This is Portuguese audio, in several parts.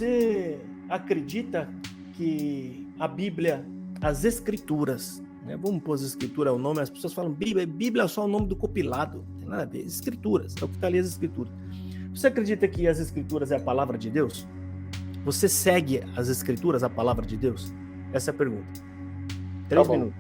Você acredita que a Bíblia, as Escrituras, né? Vamos pôr as Escrituras, o nome, as pessoas falam Bíblia é só o nome do compilado, não tem nada a ver, Escrituras, é o que está ali as Escrituras. Você acredita que as Escrituras é a palavra de Deus? Você segue as Escrituras, a palavra de Deus? Essa é a pergunta. 3 minutos.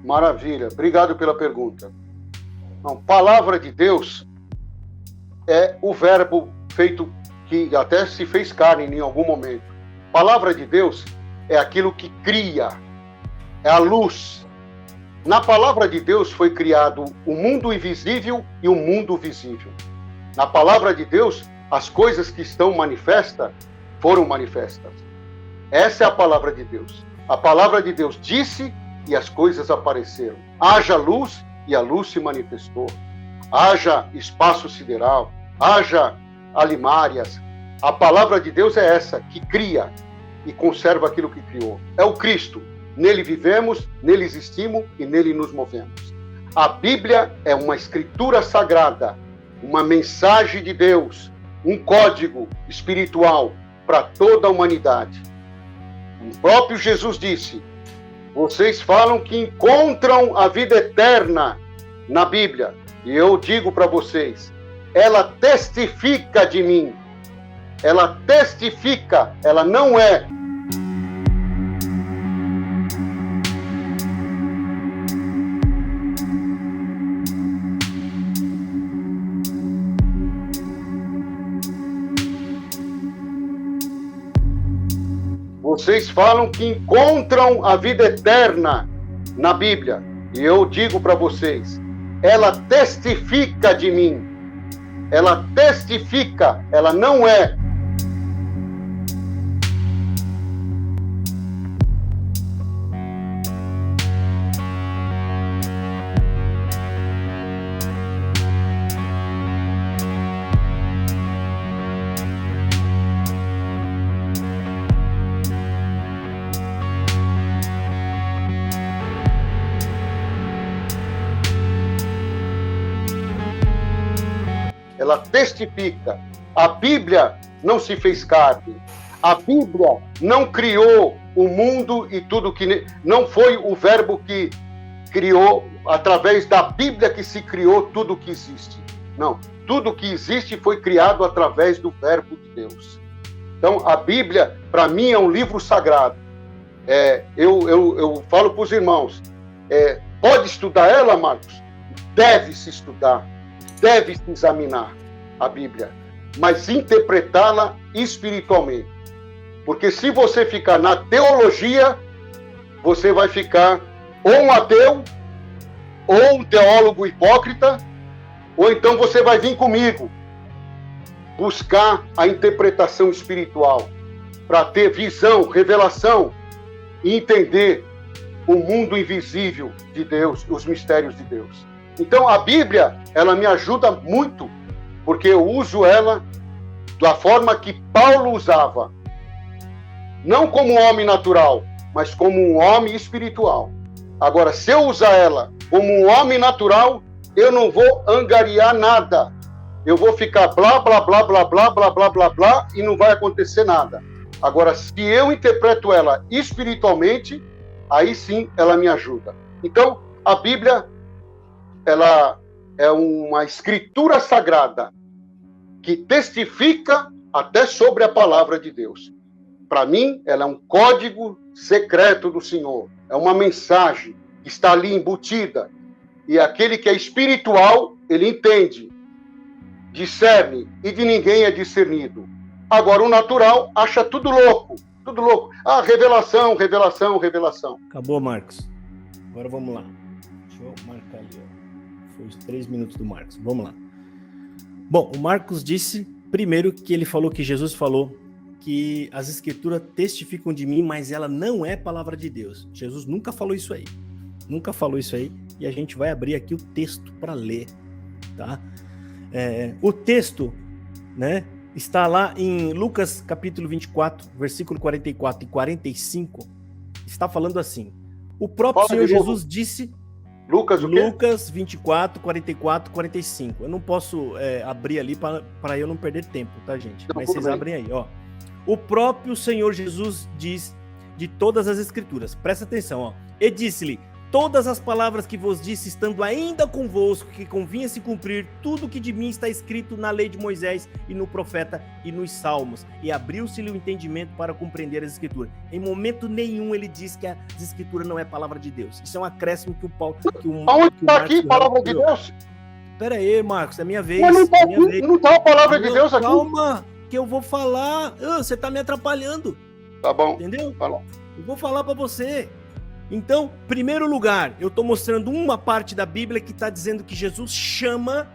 Maravilha, obrigado pela pergunta. Não, palavra de Deus é o verbo feito que até se fez carne em algum momento. Palavra de Deus é aquilo que cria, é a luz. Na palavra de Deus foi criado o mundo invisível e o mundo visível. Na palavra de Deus, as coisas que estão manifestas foram manifestas. Essa é a palavra de Deus. A palavra de Deus disse e as coisas apareceram. Haja luz e a luz se manifestou. Haja espaço sideral, haja alimárias. A palavra de Deus é essa, que cria e conserva aquilo que criou. É o Cristo. Nele vivemos, nele existimos e nele nos movemos. A Bíblia é uma escritura sagrada, uma mensagem de Deus, um código espiritual para toda a humanidade. O próprio Jesus disse: vocês falam que encontram a vida eterna na Bíblia. E eu digo para vocês, ela testifica de mim. Ela testifica, ela não é. Vocês falam que encontram a vida eterna na Bíblia. E eu digo para vocês, ela testifica de mim. Ela testifica, ela não é. Ela testifica. A Bíblia não se fez carne. A Bíblia não criou o mundo e tudo que... Não foi o verbo que criou, através da Bíblia que se criou tudo que existe. Não. Tudo que existe foi criado através do verbo de Deus. Então, a Bíblia, para mim, é um livro sagrado. Eu falo para os irmãos, pode estudar ela, Marcos? Deve-se estudar. Deve-se examinar a Bíblia, mas interpretá-la espiritualmente. Porque se você ficar na teologia, você vai ficar ou um ateu, ou um teólogo hipócrita, ou então você vai vir comigo buscar a interpretação espiritual para ter visão, revelação e entender o mundo invisível de Deus, os mistérios de Deus. Então, a Bíblia, ela me ajuda muito, porque eu uso ela da forma que Paulo usava. Não como um homem natural, mas como um homem espiritual. Agora, se eu usar ela como um homem natural, eu não vou angariar nada. Eu vou ficar blá, blá, blá, blá, blá, blá, blá, blá, blá, e não vai acontecer nada. Agora, se eu interpreto ela espiritualmente, aí sim ela me ajuda. Então, a Bíblia, ela é uma escritura sagrada que testifica até sobre a palavra de Deus. Para mim, ela é um código secreto do Senhor. É uma mensagem que está ali embutida. E aquele que é espiritual, ele entende, discerne, e de ninguém é discernido. Agora, o natural acha tudo louco, tudo louco. Ah, revelação, revelação, revelação. Acabou, Marcos. Agora vamos lá. Deixa eu marcar ali, ó. Foi os 3 minutos do Marcos. Vamos lá. Bom, o Marcos disse, primeiro, que ele falou que Jesus falou que as escrituras testificam de mim, mas ela não é palavra de Deus. Jesus nunca falou isso aí. Nunca falou isso aí. E a gente vai abrir aqui o texto para ler, tá? O texto, né, está lá em Lucas capítulo 24, versículo 44 e 45. Está falando assim. O próprio Senhor Jesus disse... Lucas o quê? Lucas 24, 44, 45. Eu não posso abrir ali para eu não perder tempo, tá, gente? Não, mas vocês abrem aí, ó. O próprio Senhor Jesus diz de todas as escrituras. Presta atenção, ó. E disse-lhe: todas as palavras que vos disse, estando ainda convosco, que convinha se cumprir tudo que de mim está escrito na lei de Moisés e no profeta e nos salmos. E abriu-se-lhe o entendimento para compreender as escrituras. Em momento nenhum ele diz que as escrituras não é palavra de Deus. Isso é um acréscimo que o Paulo... Aonde está aqui palavra de Deus? Pera aí, Marcos, é minha vez. Mas não está a palavra de Deus aqui. Calma, que eu vou falar. Você está me atrapalhando. Tá bom. Entendeu? Fala. Eu vou falar para você. Então, primeiro lugar, eu estou mostrando uma parte da Bíblia que está dizendo que Jesus chama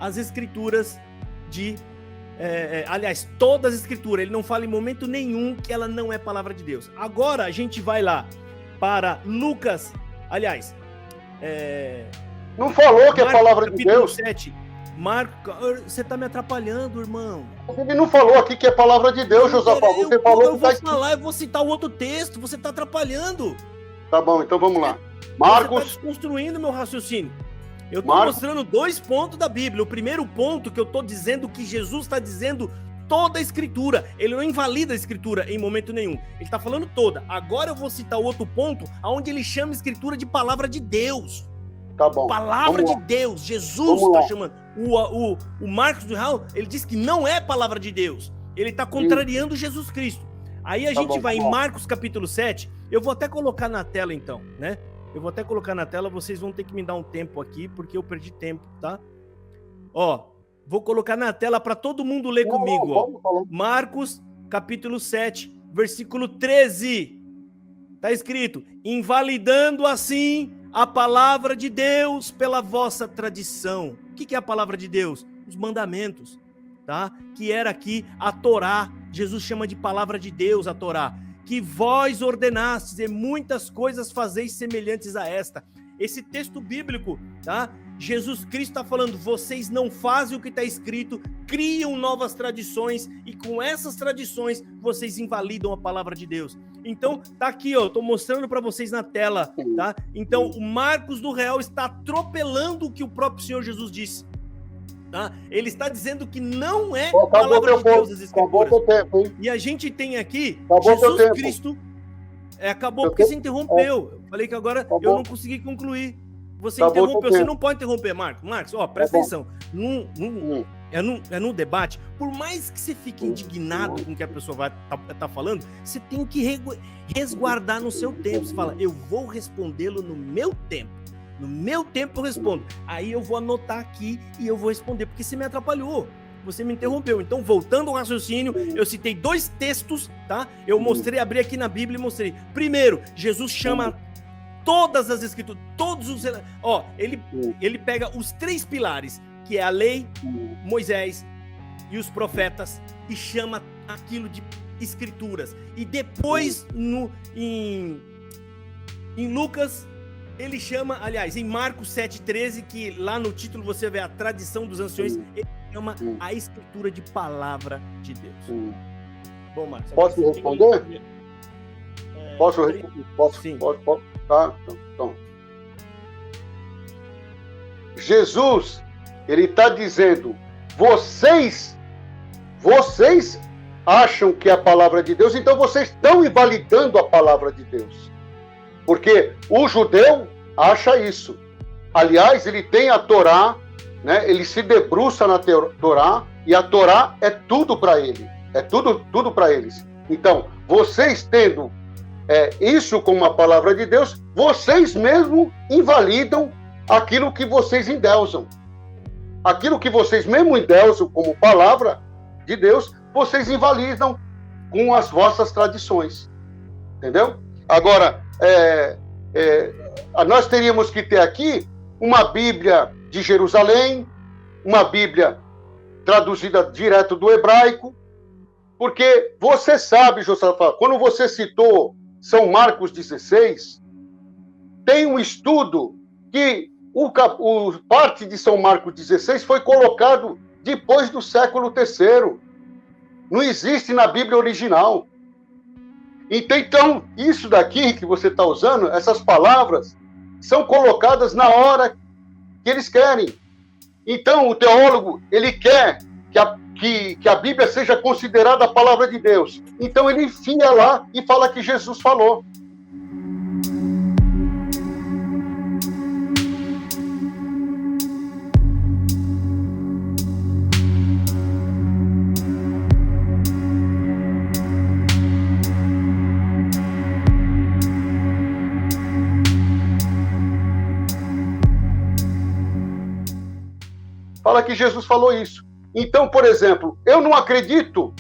as escrituras de... aliás, todas as escrituras. Ele não fala em momento nenhum que ela não é palavra de Deus. Agora a gente vai lá para Lucas, aliás... não falou que Marcos, é palavra de Deus. 7. Marcos, você está me atrapalhando, irmão. Ele não falou aqui que é palavra de Deus, Josafá. Você falou eu vou falar, eu vou citar o outro texto. Você está atrapalhando. Tá bom, então vamos lá. Marcos. Você está desconstruindo meu raciocínio. Eu estou mostrando 2 pontos da Bíblia. O primeiro ponto que eu estou dizendo que Jesus está dizendo toda a Escritura. Ele não invalida a Escritura em momento nenhum. Ele está falando toda. Agora eu vou citar o outro ponto, onde ele chama a Escritura de palavra de Deus. Tá bom. Palavra de Deus. Jesus está chamando. O Marcos do Raul, ele diz que não é palavra de Deus. Ele está contrariando Jesus Cristo. Aí a gente vai em Marcos capítulo 7. Eu vou até colocar na tela então, né? Eu vou até colocar na tela, vocês vão ter que me dar um tempo aqui, porque eu perdi tempo, tá? Ó, vou colocar na tela para todo mundo ler comigo, ó. Marcos capítulo 7, versículo 13. Tá escrito: invalidando assim a palavra de Deus pela vossa tradição. O que é a palavra de Deus? Os mandamentos, tá? Que era aqui a Torá. Jesus chama de palavra de Deus a Torá. Que vós ordenastes e muitas coisas fazeis semelhantes a esta. Esse texto bíblico, tá? Jesus Cristo está falando, vocês não fazem o que está escrito, criam novas tradições e com essas tradições vocês invalidam a palavra de Deus. Então, tá aqui, ó, eu tô mostrando para vocês na tela, tá? Então, o Marcos do Real está atropelando o que o próprio Senhor Jesus disse, tá? Ele está dizendo que não é palavra de Deus as Escrituras. E a gente tem aqui Jesus Cristo... acabou porque você interrompeu. Eu falei que agora eu não consegui concluir. Você interrompeu, você não pode interromper, Marcos. Marcos, ó, presta atenção. No debate, por mais que você fique indignado com o que a pessoa vai tá falando, você tem que resguardar no seu tempo. Você fala, eu vou respondê-lo no meu tempo. No meu tempo eu respondo. Aí eu vou anotar aqui e eu vou responder, porque você me atrapalhou. Você me interrompeu. Então, voltando ao raciocínio, eu citei 2 textos, tá? Eu mostrei, abri aqui na Bíblia e mostrei. Primeiro, Jesus chama todas as escrituras, todos os... Ó, ele pega os 3 pilares, que é a lei, Moisés e os profetas, e chama aquilo de escrituras. E depois, em Lucas, ele chama, aliás, em Marcos 7,13, que lá no título você vê a tradição dos anciões, ele chama a escritura de palavra de Deus. Bom, Marcos, posso responder? Posso? Sim. Posso? Tá? Então. Jesus, ele está dizendo, vocês acham que é a palavra de Deus, então vocês estão invalidando a palavra de Deus. Porque o judeu acha isso. Aliás, ele tem a Torá, né? Ele se debruça na Torá, e a Torá é tudo para ele. É tudo para eles. Então, vocês tendo isso como a palavra de Deus, vocês mesmo invalidam aquilo que vocês endeusam. Aquilo que vocês mesmo endeusam como palavra de Deus, vocês invalidam com as vossas tradições. Entendeu? Agora, nós teríamos que ter aqui uma Bíblia de Jerusalém, uma Bíblia traduzida direto do hebraico, porque você sabe, Josafá, quando você citou São Marcos 16, tem um estudo que parte de São Marcos 16 foi colocado depois do século III. Não existe na Bíblia original. Então, isso daqui que você está usando, essas palavras, são colocadas na hora que eles querem. Então, o teólogo, ele quer que a Bíblia seja considerada a palavra de Deus. Então ele enfia lá e fala que Jesus falou. Fala que Jesus falou isso. Então, por exemplo, eu não acredito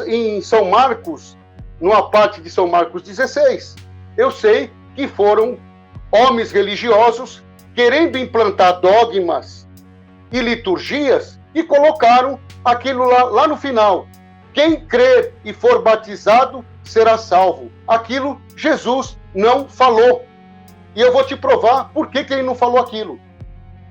em São Marcos, numa parte de São Marcos 16. Eu sei que foram homens religiosos querendo implantar dogmas e liturgias e colocaram aquilo lá no final. Quem crer e for batizado será salvo. Aquilo Jesus não falou. E eu vou te provar por que ele não falou aquilo.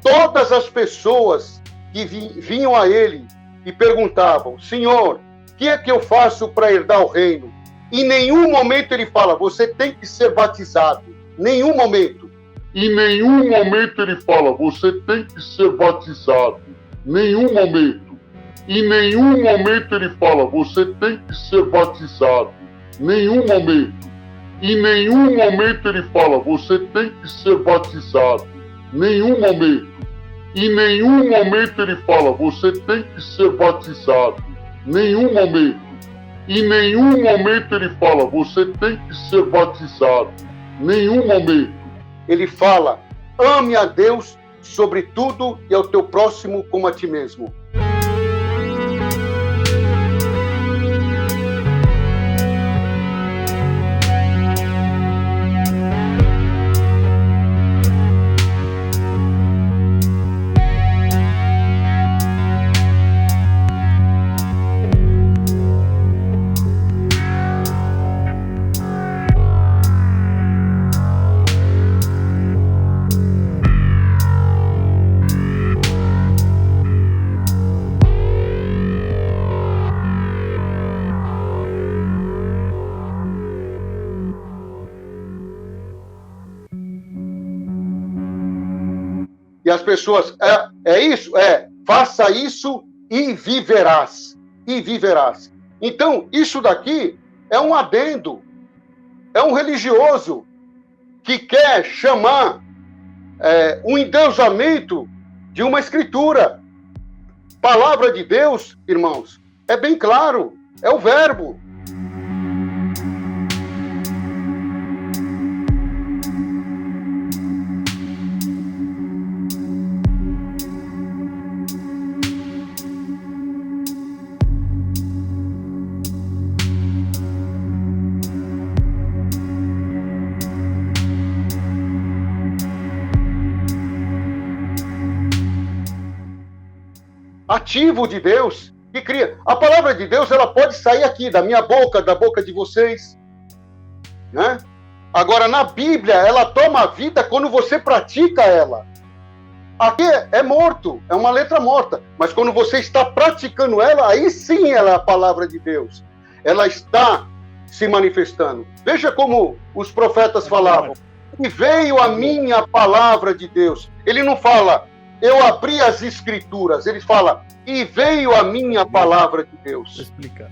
Todas as pessoas que vinham a ele e perguntavam: Senhor, o que é que eu faço para herdar o reino? Em nenhum momento ele fala: você tem que ser batizado. Nenhum momento. Em nenhum momento ele fala: você tem que ser batizado. Nenhum momento. Em nenhum momento ele fala: você tem que ser batizado. Nenhum momento. Em nenhum momento ele fala: você tem que ser batizado. Nenhum momento. Em nenhum momento ele fala: você tem que ser batizado. Nenhum momento. Em nenhum momento ele fala: você tem que ser batizado. Nenhum momento. Ele fala: ame a Deus sobre tudo e ao teu próximo como a ti mesmo. E as pessoas, faça isso e viverás. E viverás. Então, isso daqui é um adendo, é um religioso que quer chamar um endeusamento de uma escritura. Palavra de Deus, irmãos, é bem claro, é o verbo. Ativo de Deus, que cria. A palavra de Deus, ela pode sair aqui, da minha boca, da boca de vocês, né? Agora, na Bíblia, ela toma vida quando você pratica ela. Aqui é morto, é uma letra morta, mas quando você está praticando ela, aí sim ela é a palavra de Deus. Ela está se manifestando. Veja como os profetas falavam: e veio a minha palavra de Deus. Ele não fala: eu abri as escrituras. Ele fala: e veio a minha palavra de Deus. Vou explicar.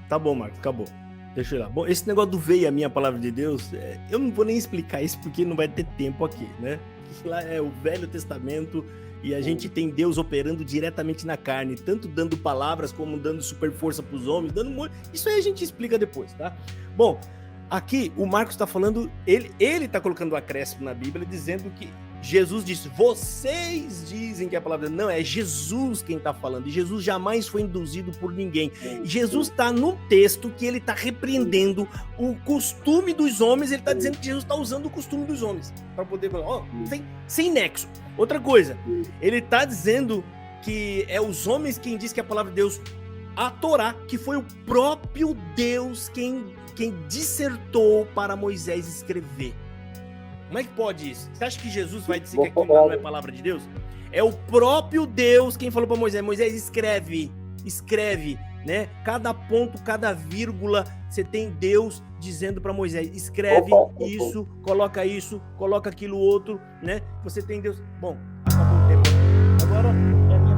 Tá bom, Marcos, acabou. Deixa eu ir lá. Bom, esse negócio do veio a minha palavra de Deus, eu não vou nem explicar isso porque não vai ter tempo aqui, né? Isso lá é o Velho Testamento e a gente tem Deus operando diretamente na carne, tanto dando palavras como dando super força para os homens, dando muito. Isso aí a gente explica depois, tá? Bom, aqui o Marcos está falando, ele está colocando o acréscimo na Bíblia dizendo que Jesus disse: vocês dizem que a palavra... Não, é Jesus quem está falando. E Jesus jamais foi induzido por ninguém. Jesus está num texto que ele está repreendendo o costume dos homens. Ele está dizendo que Jesus está usando o costume dos homens para poder... sem nexo. Outra coisa, ele está dizendo que é os homens quem diz que a palavra de Deus, a Torá, que foi o próprio Deus quem dissertou para Moisés escrever. Como é que pode isso? Você acha que Jesus vai dizer que aquilo não é palavra de Deus? É o próprio Deus quem falou para Moisés: Moisés, escreve, né? Cada ponto, cada vírgula, você tem Deus dizendo para Moisés: escreve isso, coloca aquilo outro, né? Você tem Deus. Bom, acabou o tempo. Agora é minha